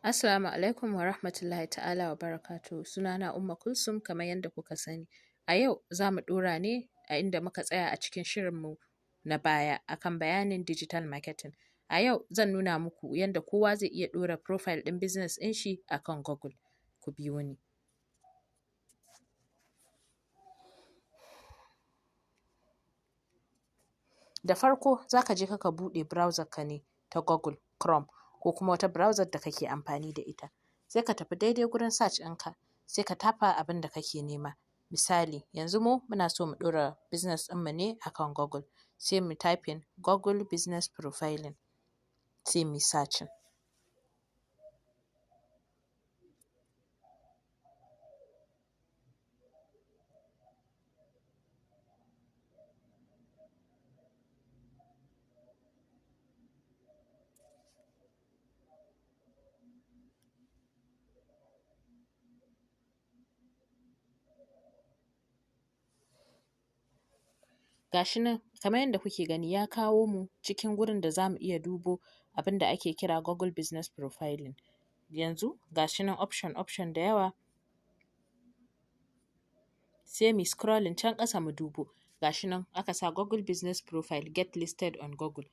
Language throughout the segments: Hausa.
Assalamu alaikum wa rahmatullahi ta'ala wa barakatuhu. Sunana Umma Kulsum kamar yadda kuka sani. A yau za mu ɗora ne a inda muka tsaya a cikin shirinmu na baya akan bayanin digital marketing. A yau zan nuna muku yadda kowa zai iya ɗora profile ɗin business ɗin shi akan Google. Ku biyo ni. Da farko za ka je ka buɗe browser ka ne ta Google Chrome ko kuma wata browser da kake amfani da ita. Sai ka tafi daidai gurin search ɗinka, sai ka tafa abin da kake nema. Misali, yanzu muna so mu ɗora business ɗinmu ne akan Google. Sai mu typing Google Business Profiling, sai mu searching. Gashi nan kamar yadda kuke gani ya kawo mu cikin gurin da za mu iya dubo abin da ake kira Google Business Profiling. Yanzu gashi nan option da yawa, sai mu scrolling can ƙasa mu dubo. Gashi nan aka sa Google Business Profile get listed on Google.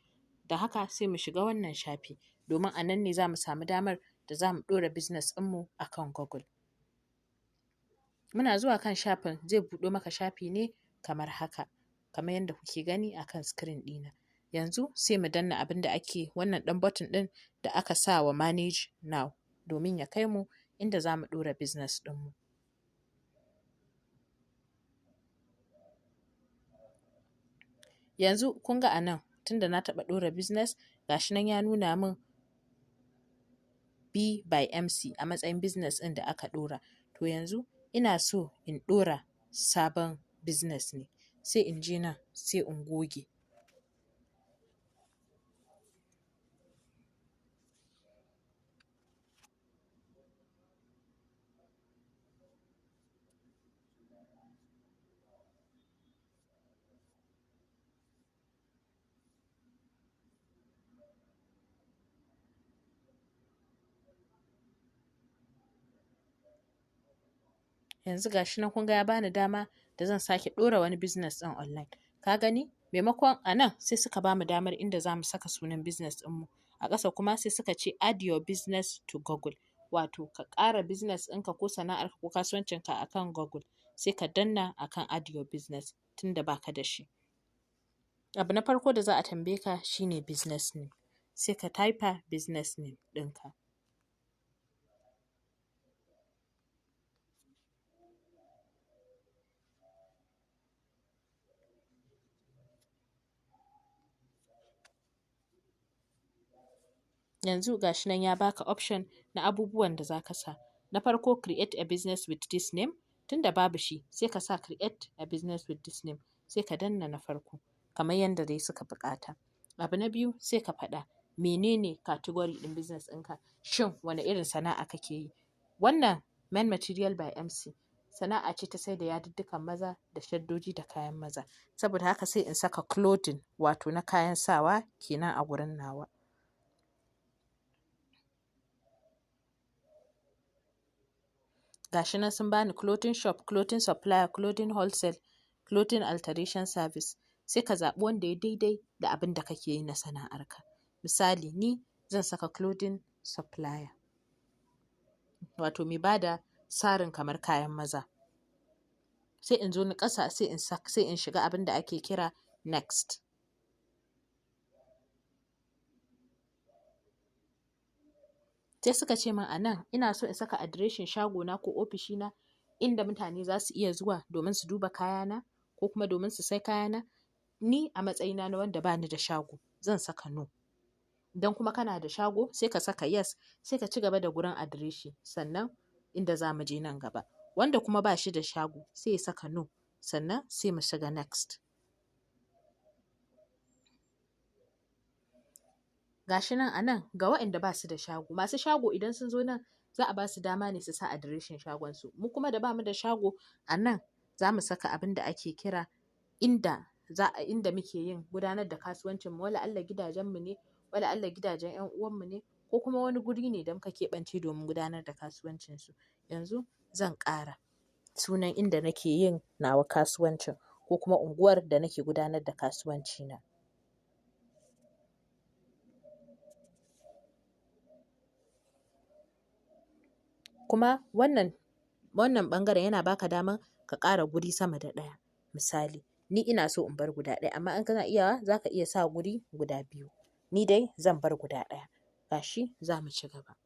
Da haka sai mu shiga wannan shafi domin a nan ne za mu samu damar da za mu ɗora business ɗinmu akan Google. Muna zuwa kan shafin zai buɗo maka shafi ne kamar haka, kamar yadda kuke gani akan screen ɗina. Yanzu sai mu danna abin da ake wannan ɗan button ɗin da aka sa wa manage now domin ya kai mu inda za mu ɗora business ɗinmu. Yanzu kun ga a nan tunda na taɓa ɗora business gashi nan ya nuna min B by MC a matsayin business ɗin da aka ɗora. To yanzu ina so in ɗora sabon business ne. Sai in je nan sai in goge. Yanzu gashi nan kun ga ya bani dama da zan sake ɗora wani business ɗin online. Ka gani? Maimakon a nan sai suka bamu damar inda za mu saka sunan business ɗinmu. A ƙasa kuma sai suka ce add your business to Google. Wato ka ƙara business ɗinka ko sana'arka ko kasuwancinka akan Google. Sai ka danna akan add your business tunda baka da shi. Abu na farko da za a tambaye ka shine business name. Sai ka type business name ɗinka. Yanzu gashi nan ya baka option na abubuwan da za ka sa. Na farko create a business with this name. Tunda babu shi sai ka sa create a business with this name. Sai ka danna na farko kamar yadda dai suka buƙata. Abu na biyu sai ka faɗa menene category ɗin business ɗinka. Shin wane irin sana'a kake yi? Wannan main material by MC sana'a ce ta sai da yaduddukan maza da shaddoji da kayan maza. Saboda haka sai in saka clothing wato na kayan sawa kenan a gurin nawa. Gashi nan sun bani clothing shop, clothing supplier, clothing wholesale, clothing alteration service. Sai ka zaɓi wanda ya daidai da abin da kake yi na sana'arka. Misali ni zan saka clothing supplier. Wato mai bada sarin kamar kayan maza. Sai in zo ni ƙasa sai in shiga abin da ake kira next. Sai suka ce min a nan ina so in saka adireshin shagona ko ofishina inda mutane za su iya zuwa domin su duba kayana ko kuma domin su sai kayana. Ni a matsayina na wanda bani da shago zan saka no. Idan kuma kana da shago sai ka saka yes, sai ka ci gaba da gurin adireshi sannan inda za mu je nan gaba. Wanda kuma ba shi da shago sai ya saka no sannan sai mu shiga next. Gashi nan a nan ga waɗanda ba su da shago. Masu shago idan sun zo nan za a ba su dama ne su sa adireshin shagonsu. Mu kuma da ba mu da shago a nan za mu saka abin da ake kira inda muke yin gudanar da kasuwancinmu. Wala Allah gidajenmu ne, wala Allah gidajen 'yan uwanmu ne ko kuma wani guri ne da muka keɓance domin gudanar da kasuwancinsu. Yanzu zan ƙara sunan inda nake yin nawa kasuwancin ko kuma unguwar da nake gudanar da kasuwancina. Kuma wannan ɓangaren yana baka daman ka ƙara guri sama da ɗaya. Misali, ni ina so in bar guda ɗaya, amma in kana iyawa za ka iya sa guri guda 2. Ni dai zan bar guda ɗaya. Gashi za mu ci gaba.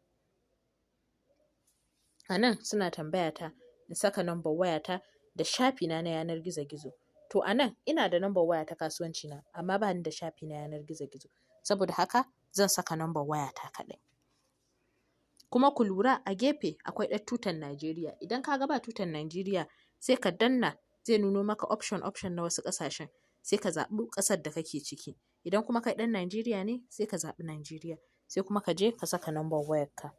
A nan suna tambaya ta in saka number wayata da shafina na yanar gizo-gizo. To a nan ina da number waya ta kasuwanci na, amma ba ni da shafi na yanar gizo-gizo. Saboda haka zan saka number wayata kaɗai. Kuma ku lura a gefe akwai ɗan tutan Najeriya. Idan ka ga ba tutan Najeriya sai ka danna, zai nuno maka option na wasu ƙasashen. Sai ka zaɓi ƙasar da kake ciki. Idan kuma kai ɗan Najeriya ne sai ka zaɓi Najeriya. Sai kuma ka je ka saka number wayarka.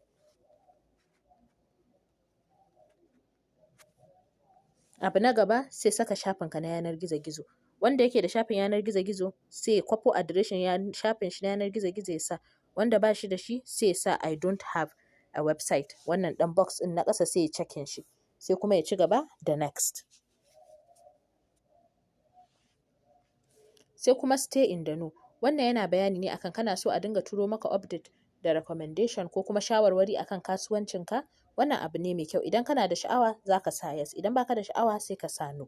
Abu na gaba sai saka shafinka na yanar gizo-gizo. Wanda yake da shafin yanar gizo-gizo sai ya kwafo adireshin shafin shi na yanar gizo-gizo ya sa. Wanda ba shi da shi sai ya sa I don't have a website. Wannan ɗan box ɗin na ƙasa sai ya cekin shi. Sai kuma ya ci gaba da next. Sai kuma stay in the know. Wannan yana bayani ne akan kana so a dinga turo maka update da recommendation ko kuma shawarwari akan kasuwancinka. Wannan abu ne mai kyau. Idan kana da sha'awa za ka sa yes. Idan baka da sha'awa sai ka sa no.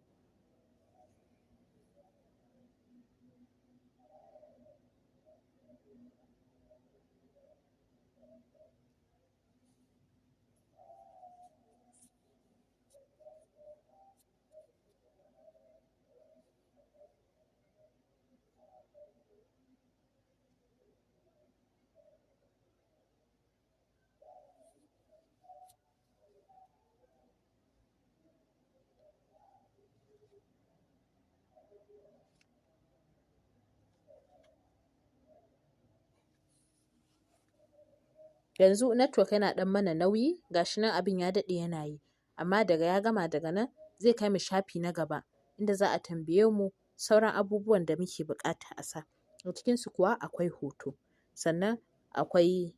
Yanzu network yana ɗan mana nauyi, gashi nan abin ya daɗe yana yi. Amma daga ya gama daga nan zai kai mu shafi na gaba inda za a tambaye mu sauran abubuwan da muke buƙata a sa. A cikinsu kuwa akwai hoto. Sannan akwai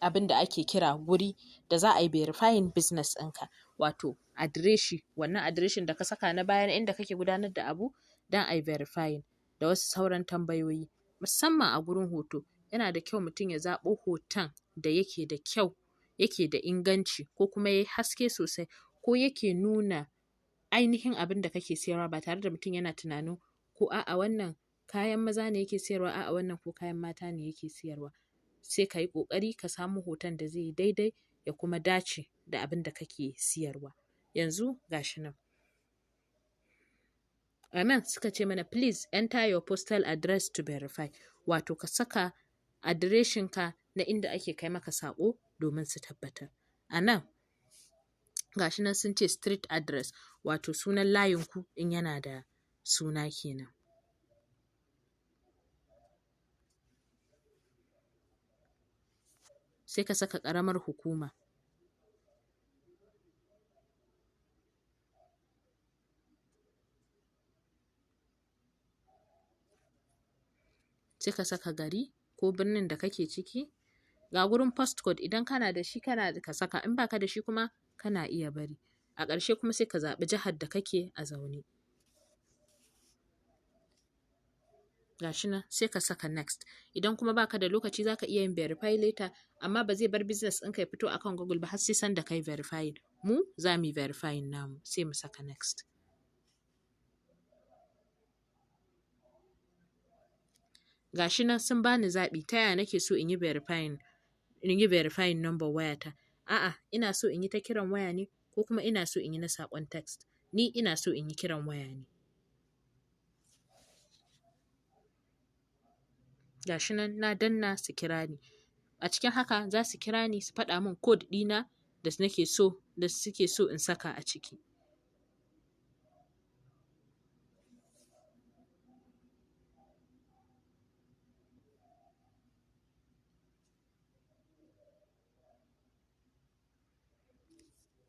abin da ake kira guri da za a yi verifying business ɗinka. Wato adireshi, wannan adireshin da ka saka na bayan inda kake gudanar da abu don a yi verifying da wasu sauran tambayoyi. Musamman a gurin hoto yana da kyau mutum ya zaɓo hoton da yake da kyau, yake da inganci ko kuma ya yi haske sosai ko yake nuna ainihin abin da kake sayarwa ba tare da mutum yana tunanin ko a'a wannan kayan maza ne yake sayarwa, a'a wannan ko kayan mata ne yake sayarwa. Sai ka yi ƙoƙari ka samu hoton da zai yi daidai ya kuma dace da abin da kake sayarwa. Yanzu gashi nan. A nan suka ce mana please enter your postal address to verify. Wato ka saka adireshinka na inda ake kai maka saƙo domin su tabbatar. A nan gashi nan sun ce street address, wato sunan layinku in yana da suna kenan. Sai ka saka ƙaramar hukuma. Sai ka saka gari ko birnin da kake ciki. Ga gurin postcode idan kana da shi ka saka, in baka da shi kuma kana iya bari. A ƙarshe kuma sai ka zaɓi jihar da kake a zaune. Gashi nan sai ka saka next. Idan kuma baka da lokaci za ka iya yin verify later, amma ba zai bar business ɗinka ya fito akan Google ba har sai sanda kai verifying. Mu za mu yi verifying namu sai mu saka next. Gashi nan sun bani zaɓi ta yaya nake so in yi verifying number wayata. A'a, ina so in yi ta kiran waya ne ko kuma ina so in yi na saƙon text. Ni ina so in yi kiran waya ne. Gashi nan na danna su kira ni. A cikin haka za su kira ni su faɗa min code ɗina da suke so in saka a ciki.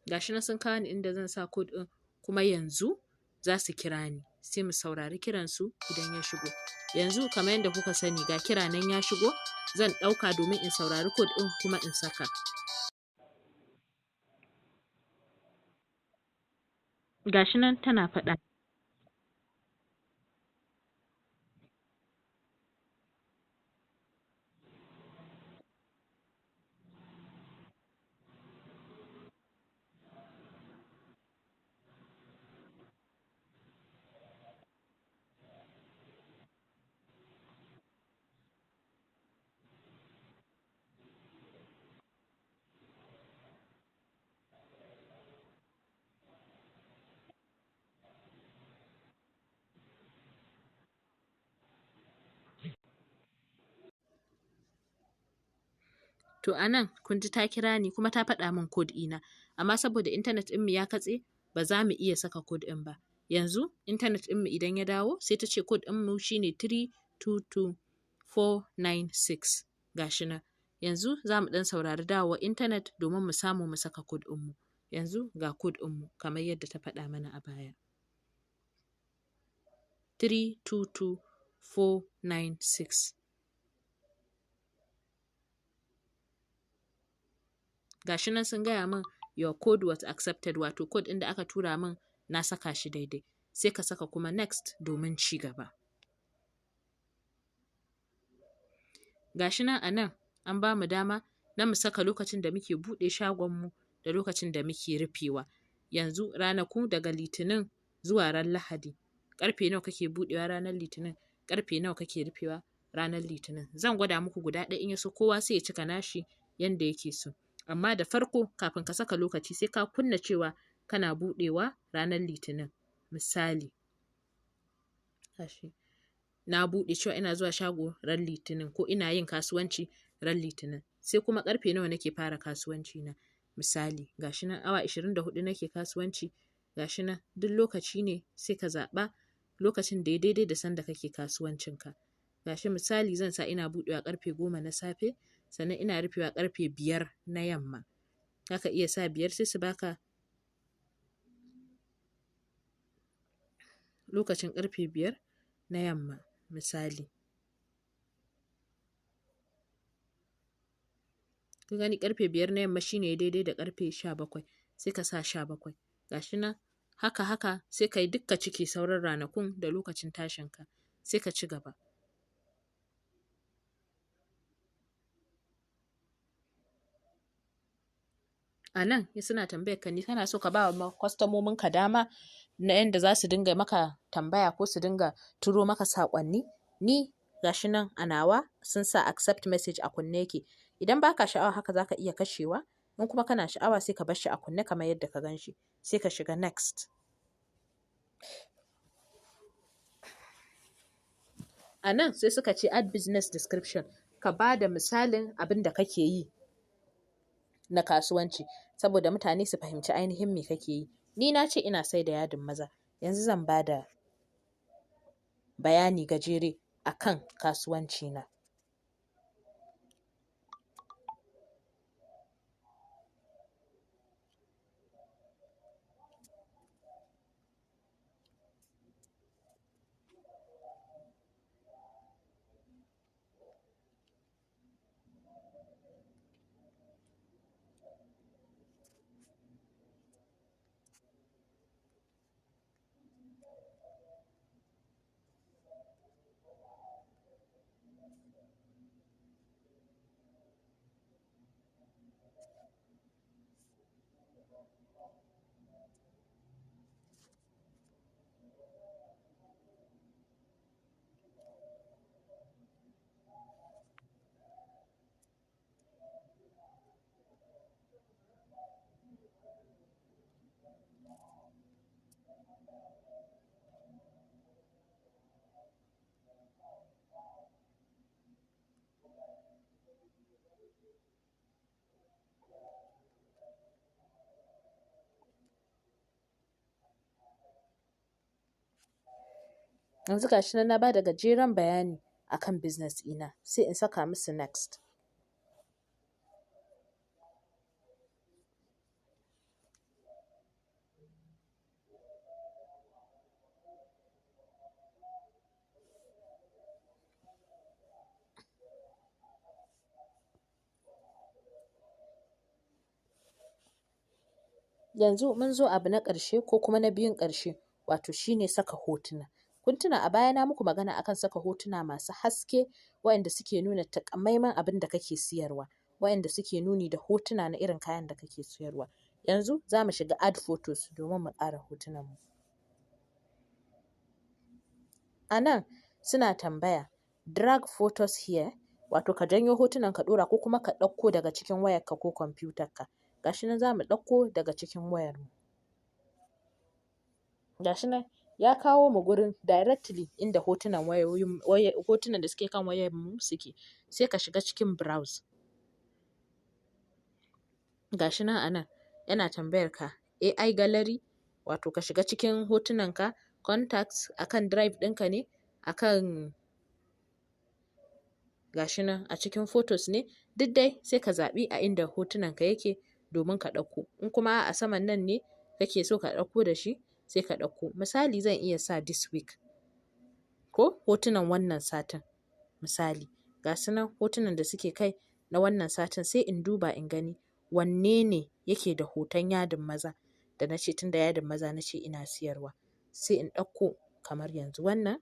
Gashi nan sun kawo ni inda zan sa code ɗin kuma yanzu za su kira ni sai mu saurari kiransu idan ya shigo. Yanzu kamar yadda kuka sani ga kira nan ya shigo, zan ɗauka domin in saurari code ɗin kuma in saka. Gashi nan tana faɗa. To a nan kun ji ta kira ni kuma ta faɗa min code ɗina, amma saboda intanet ɗinmu ya katse ba za mu iya saka code ɗin ba. Yanzu intanet ɗinmu idan ya dawo sai ta ce code ɗinmu shine 322496. Gashi nan. Yanzu za mu ɗan saurari dawowar intanet domin mu samu mu saka code ɗinmu. Yanzu ga code ɗinmu kamar yadda ta faɗa mana a baya. 322496. Gashi nan sun gaya min your code was accepted, wato code ɗin da aka tura min na saka shi daidai. Sai ka saka kuma next domin ci gaba. Gashi nan a nan an ba mu dama na mu saka lokacin da muke buɗe shagonmu da lokacin da muke rufewa. Yanzu ranaku daga Litinin zuwa ran Lahadi. Ƙarfe nawa kake buɗewa ranar Litinin? Ƙarfe nawa kake rufewa ranar Litinin? Zan gwada muku guda ɗaya in ya so kowa sai ya cika nashi yanda yake so. Amma da farko kafin ka saka lokaci sai ka kunna cewa kana buɗewa ranar Litinin. Misali, na buɗe cewa ina zuwa shago ran Litinin ko ina yin kasuwanci ran Litinin. Sai kuma ƙarfe nawa nake fara kasuwanci na. Misali, gashi nan awa 24 nake kasuwanci. Gashi nan duk lokaci ne sai ka zaɓa lokacin da ya daidai da sanda kake kasuwancinka. Gashi misali zan sa ina buɗewa ƙarfe 10 na safe, sannan ina rufewa ƙarfe 5 na yamma. Zaka iya sa 5 sai su baka lokacin ƙarfe 5 na yamma misali. Kun gani ƙarfe 5 na yamma shine daidai da ƙarfe 17, sai ka sa 17. Gashi nan haka sai ka yi dukka ciki sauran ranakun da lokacin tashinka sai ka ci gaba. A nan suna tambayar ka ni kana so ka ba wa kwastomomin ka dama na yanda za su dinga maka tambaya ko su dinga turo maka saƙonni. Ni gashi nan a nawa sun sa accept message a kunne yake. Idan baka sha'awa haka zaka iya kashewa, in kuma kana sha'awa sai ka bar shi a kunne kamar yadda ka gan shi. Sai ka shiga next. A nan sai suka ce add business description, ka ba da misalin abin da kake yi na kasuwanci saboda mutane su fahimci ainihin me kake yi. Ni na ce ina sai da yadin maza. Yanzu zan ba da bayani gajere akan kasuwanci na. Yanzu gashi nan na ba da gajeren bayani akan business ɗina sai in saka musu next. Yanzu mun zo abu na ƙarshe ko kuma na biyun ƙarshe, wato shine saka hotuna. Kun tuna a baya na muku magana akan saka hotuna masu haske waɗanda suke nuna takamaiman abin da kake siyarwa, waɗanda suke nuni da hotuna na irin kayan da kake siyarwa. Yanzu za mu shiga add photos domin mu ƙara hotunanmu. A nan suna tambaya drag photos here, wato ka janyo hotunan ka ɗora ko kuma ka ɗauko daga cikin wayarka ko kwamfutarka. Gashi nan za mu ɗauko daga cikin wayarmu. Gashi nan ya kawo mu gurin directly inda hotunan da suke kan wayarmu suke. Sai ka shiga cikin browse. Gashi nan a nan yana tambayar ka AI gallery, wato ka shiga cikin hotunanka, contacts, akan drive ɗinka ne, akan gashi nan a cikin photos ne, duk dai sai ka zaɓi a inda hotunanka yake domin ka ɗauko. In kuma a saman nan ne kake so ka ɗauko da shi, sai ka ɗauko. Misali zan iya sa this week ko hotunan wannan satin. Misali gasu nan hotunan da suke kai na wannan satin, sai in duba in gani wanne ne yake da hoton yadin maza da na ce tunda yadin maza na ce ina siyarwa. Sai in ɗauko kamar yanzu wannan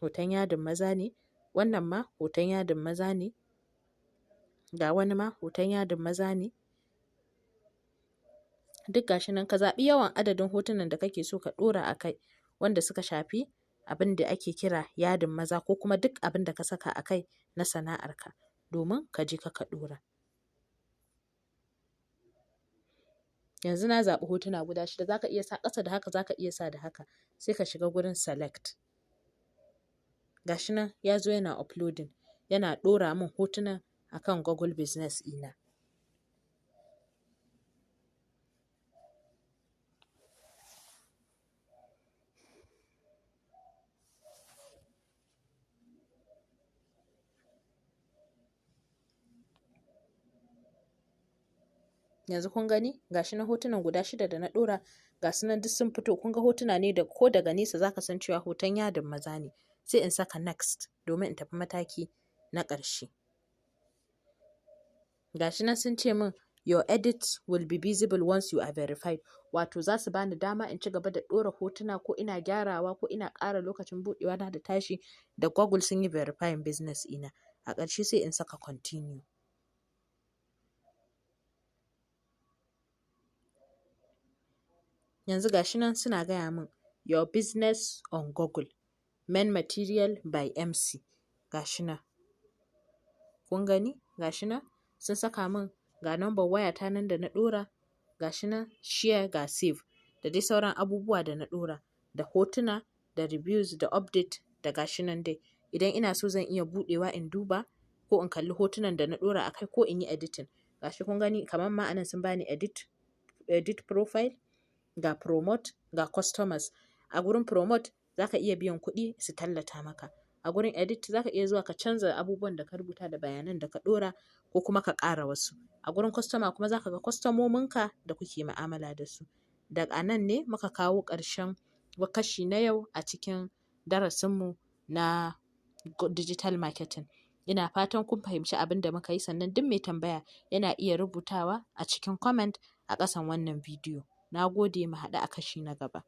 hoton yadin maza ne, wannan ma hoton yadin maza ne, ga wani ma hoton yadin maza ne. Duk gashi nan ka zaɓi yawan adadin hotunan da kake so ka ɗora a kai wanda suka shafi abin da ake kira yadin maza ko kuma duk abin da ka saka a kai na sana'arka domin ka je ka ɗora. Yanzu na zaɓi hotuna guda 6, za ka iya sa ƙasa da haka, za ka iya sa da haka. Sai ka shiga gurin select. Gashi nan ya zo yana uploading, yana ɗora min hotunan akan Google Business ɗina. Yanzu kun gani gashi nan hotunan guda 6 da na ɗora, gasu nan duk sun fito. Kun ga hotuna ne da ko daga nesa za ka san cewa hoton yadin maza ne. Sai in saka next domin in tafi mataki na ƙarshe. Gashi nan sun ce min your edit will be visible once you are verified, wato za su bani dama in ci gaba da ɗora hotuna ko ina gyarawa ko ina ƙara lokacin buɗewa na da tashi da Google sun yi verifying business ina. A ƙarshe sai in saka continue. Yanzu gashi nan suna gaya min your business on Google, main material by MC. Gashi nan kun gani, gashi nan sun saka min ga number wayata nan da na ɗora, gashi nan share ga save da dai sauran abubuwa da na ɗora, da hotuna da reviews da update da gashi nan dai. Idan ina so zan iya buɗewa in duba ko in kalli hotunan da na ɗora akai ko in yi editing. Gashi kun gani kamar ma anan sun bani edit profile, ga promote, ga customers. A gurin promote za ka iya biyan kuɗi su tallata maka. A gurin edit za ka iya zuwa ka canza abubuwan da ka rubuta da bayanan da ka ɗora ko kuma ka ƙara wasu. A gurin customer kuma za ka ga kwastomominka da kuke mu'amala da su. Daga nan ne muka kawo ƙarshen kashi na yau a cikin darasinmu na digital marketing. Ina fatan kun fahimci abin da muka yi, sannan duk mai tambaya yana iya rubutawa a cikin comment a ƙasan wannan bidiyo. Na gode, mu haɗu a kashi na gaba.